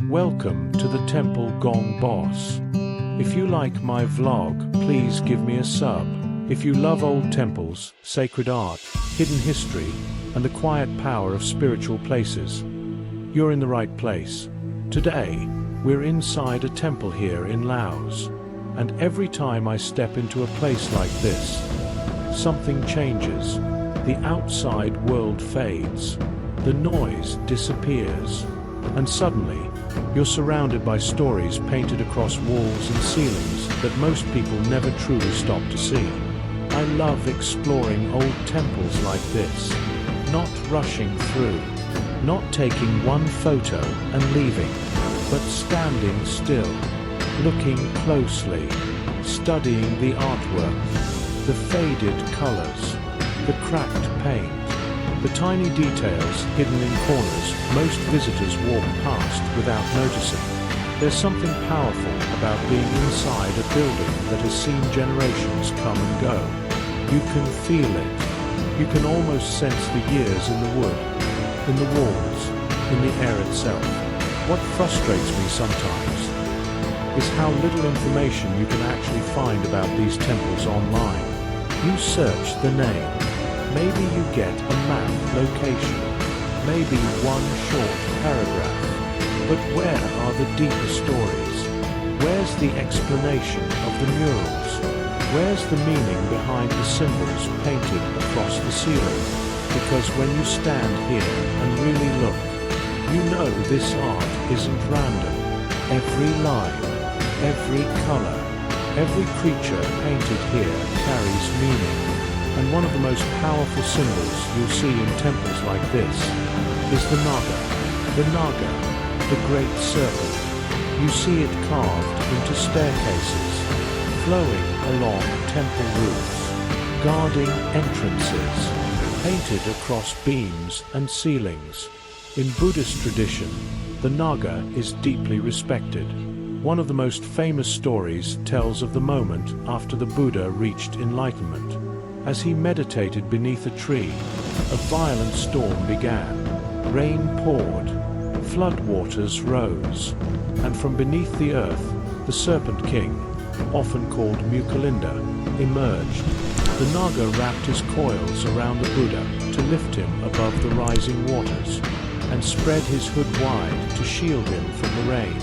Welcome to the Temple Gong Boss. If you like my vlog, please give me a sub. If you love old temples, sacred art, hidden history, and the quiet power of spiritual places, you're in the right place. Today, we're inside a temple here in Laos, and every time I step into a place like this, something changes. The outside world fades, the noise disappears, and suddenly, you're surrounded by stories painted across walls and ceilings that most people never truly stop to see. I love exploring old temples like this, not rushing through, not taking one photo and leaving, but standing still, looking closely, studying the artwork, the faded colors, the cracked paint, the tiny details hidden in corners most visitors walk past without noticing. There's something powerful about being inside a building that has seen generations come and go. You can feel it. You can almost sense the years in the wood, in the walls, in the air itself. What frustrates me sometimes is how little information you can actually find about these temples online. You search the name. Maybe you get a map location, maybe one short paragraph. But where are the deeper stories? Where's the explanation of the murals? Where's the meaning behind the symbols painted across the ceiling? Because when you stand here and really look, you know this art isn't random. Every line, every color, every creature painted here carries meaning. And one of the most powerful symbols you'll see in temples like this is the Naga. The Naga, the great serpent. You see it carved into staircases, flowing along temple roofs, guarding entrances, painted across beams and ceilings. In Buddhist tradition, the Naga is deeply respected. One of the most famous stories tells of the moment after the Buddha reached enlightenment. As he meditated beneath a tree, a violent storm began. Rain poured, floodwaters rose, and from beneath the earth, the Serpent King, often called Mukalinda, emerged. The Naga wrapped his coils around the Buddha to lift him above the rising waters, and spread his hood wide to shield him from the rain.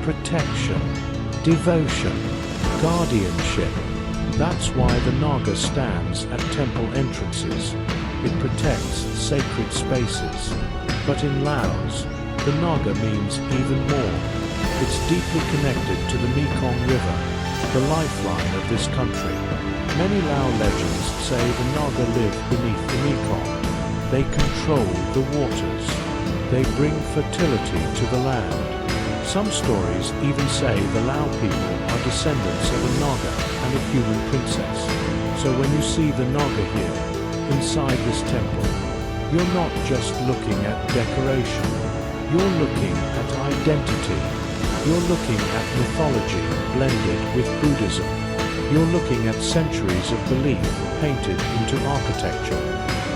Protection, devotion, guardianship. That's why the Naga stands at temple entrances. It protects sacred spaces. But in Laos, the Naga means even more. It's deeply connected to the Mekong River, the lifeline of this country. Many Lao legends say the Naga live beneath the Mekong. They control the waters. They bring fertility to the land. Some stories even say the Lao people are descendants of a Naga and a human princess. So when you see the Naga here, inside this temple, you're not just looking at decoration. You're looking at identity. You're looking at mythology blended with Buddhism. You're looking at centuries of belief painted into architecture.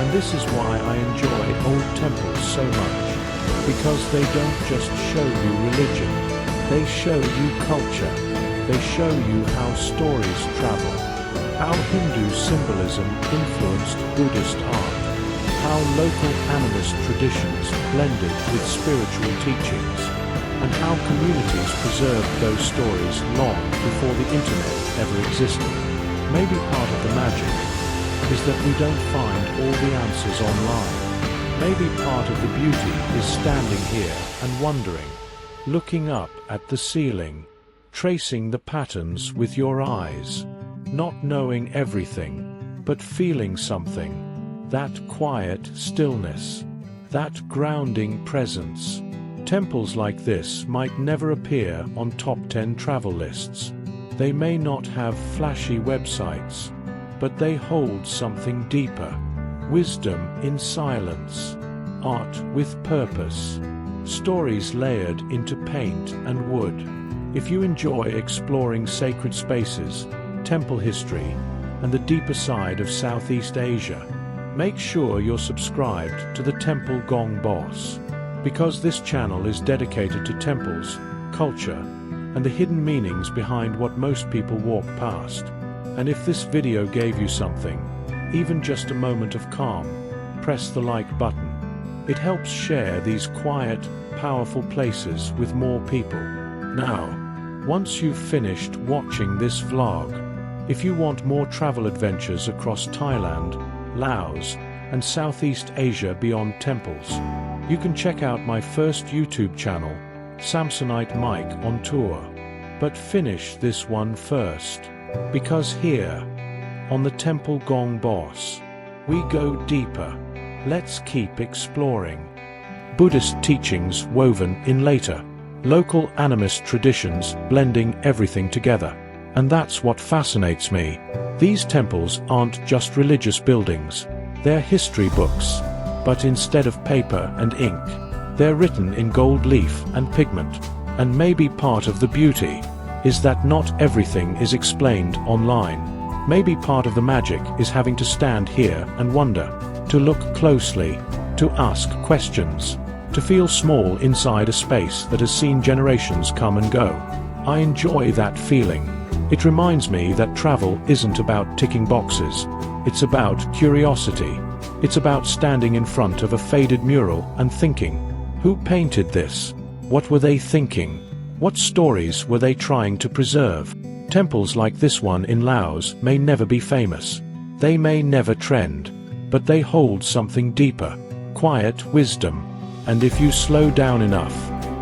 And this is why I enjoy old temples so much. Because they don't just show you religion, they show you culture. They show you how stories travel, how Hindu symbolism influenced Buddhist art, how local animist traditions blended with spiritual teachings, and how communities preserved those stories long before the internet ever existed. Maybe part of the magic is that we don't find all the answers online. Maybe part of the beauty is standing here and wondering, looking up at the ceiling, tracing the patterns with your eyes, not knowing everything, but feeling something, that quiet stillness, that grounding presence. Temples like this might never appear on top 10 travel lists. They may not have flashy websites, but they hold something deeper. Wisdom in silence, art with purpose, stories layered into paint and wood. If you enjoy exploring sacred spaces, temple history, and the deeper side of Southeast Asia, make sure you're subscribed to the Temple Gong Boss. because this channel is dedicated to temples, culture, and the hidden meanings behind what most people walk past. And if this video gave you something, even just a moment of calm, press the like button. It helps share these quiet, powerful places with more people. Now, once you've finished watching this vlog, if you want more travel adventures across Thailand, Laos, and Southeast Asia beyond temples, you can check out my first YouTube channel, Samsonite Mike on Tour. But finish this one first, because here, on the Temple Gong Boss, we go deeper. Let's keep exploring. Buddhist teachings woven in later, local animist traditions blending everything together. And that's what fascinates me. These temples aren't just religious buildings, they're history books. But instead of paper and ink, they're written in gold leaf and pigment. And maybe part of the beauty is that not everything is explained online. Maybe part of the magic is having to stand here and wonder, to look closely, to ask questions, to feel small inside a space that has seen generations come and go. I enjoy that feeling. It reminds me that travel isn't about ticking boxes. It's about curiosity. It's about standing in front of a faded mural and thinking, who painted this? What were they thinking? What stories were they trying to preserve? Temples like this one in Laos may never be famous. They may never trend. But they hold something deeper, quiet wisdom. And if you slow down enough,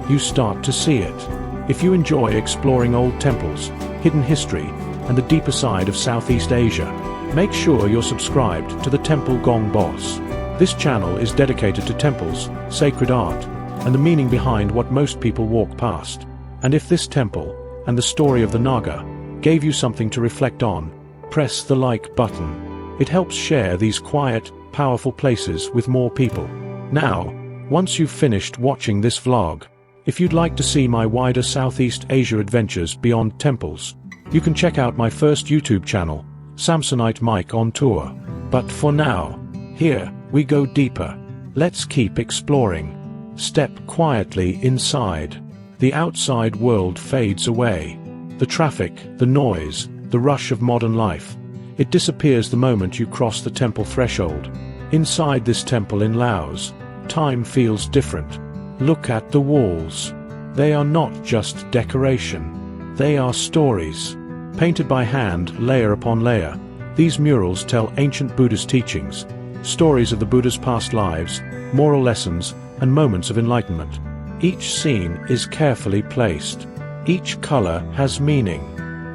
you start to see it. If you enjoy exploring old temples, hidden history, and the deeper side of Southeast Asia, make sure you're subscribed to the Temple Gong Boss. This channel is dedicated to temples, sacred art, and the meaning behind what most people walk past. And if this temple, and the story of the Naga, gave you something to reflect on, press the like button. It helps share these quiet, powerful places with more people. Now, once you've finished watching this vlog, if you'd like to see my wider Southeast Asia adventures beyond temples, you can check out my first YouTube channel, Samsonite Mike on Tour. But for now, here we go deeper. Let's keep exploring. Step quietly inside. The outside world fades away. The traffic, the noise, the rush of modern life. It disappears the moment you cross the temple threshold. Inside this temple in Laos, time feels different. Look at the walls. They are not just decoration. They are stories. Painted by hand, layer upon layer, these murals tell ancient Buddhist teachings, stories of the Buddha's past lives, moral lessons, and moments of enlightenment. Each scene is carefully placed. Each color has meaning.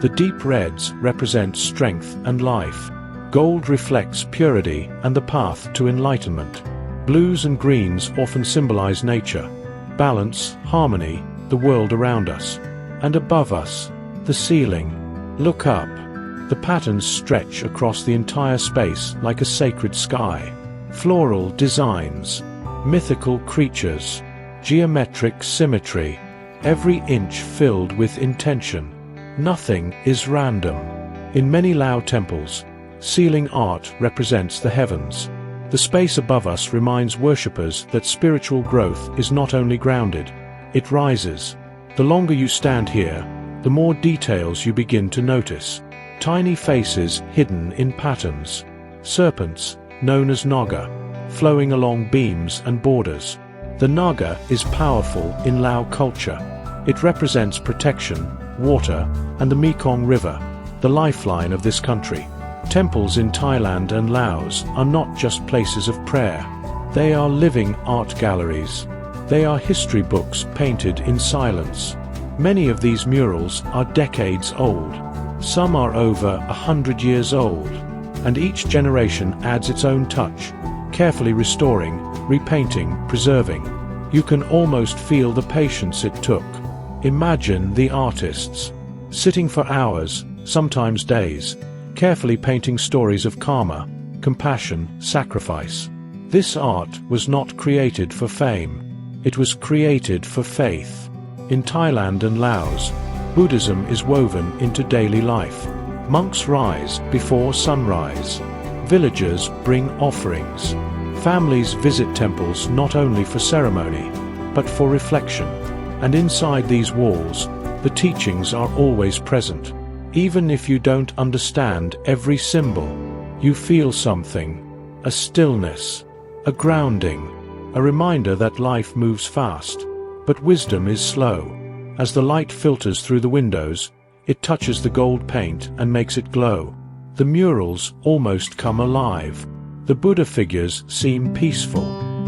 The deep reds represent strength and life. Gold reflects purity and the path to enlightenment. Blues and greens often symbolize nature, balance, harmony, the world around us. And above us, the ceiling. Look up. The patterns stretch across the entire space like a sacred sky. Floral designs, mythical creatures, geometric symmetry, every inch filled with intention. Nothing is random. In many Lao temples, ceiling art represents the heavens. The space above us reminds worshippers that spiritual growth is not only grounded, it rises. The longer you stand here, the more details you begin to notice. Tiny faces hidden in patterns. Serpents, known as Naga, flowing along beams and borders. The Naga is powerful in Lao culture. It represents protection, water, and the Mekong River, the lifeline of this country. Temples in Thailand and Laos are not just places of prayer. They are living art galleries. They are history books painted in silence. Many of these murals are decades old. Some are over 100 years old. And each generation adds its own touch, carefully restoring, repainting, preserving. You can almost feel the patience it took. Imagine the artists, sitting for hours, sometimes days, carefully painting stories of karma, compassion, sacrifice. This art was not created for fame. It was created for faith. In Thailand and Laos, Buddhism is woven into daily life. Monks rise before sunrise. Villagers bring offerings. Families visit temples not only for ceremony, but for reflection. And inside these walls, the teachings are always present. Even if you don't understand every symbol, you feel something, a stillness, a grounding, a reminder that life moves fast, but wisdom is slow. As the light filters through the windows, it touches the gold paint and makes it glow. The murals almost come alive. The Buddha figures seem peaceful,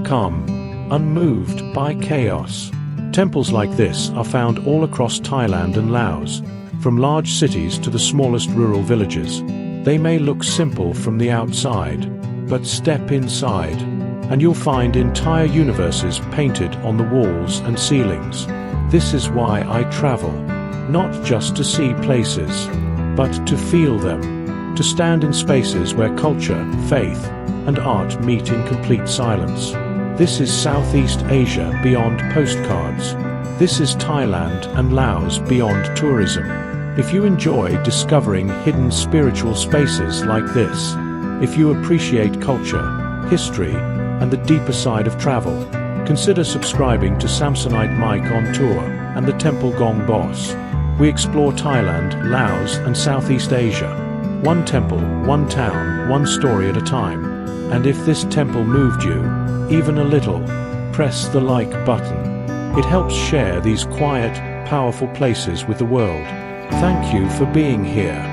calm, unmoved by chaos. Temples like this are found all across Thailand and Laos, from large cities to the smallest rural villages. They may look simple from the outside, but step inside, and you'll find entire universes painted on the walls and ceilings. This is why I travel, not just to see places, but to feel them, to stand in spaces where culture, faith, and art meet in complete silence. This is Southeast Asia beyond postcards. This is Thailand and Laos beyond tourism. If you enjoy discovering hidden spiritual spaces like this, if you appreciate culture, history, and the deeper side of travel, consider subscribing to Samsonite Mike on Tour and the Temple Gong Boss. We explore Thailand, Laos, and Southeast Asia. One temple, one town, one story at a time. And if this temple moved you, even a little, press the like button. It helps share these quiet, powerful places with the world. Thank you for being here.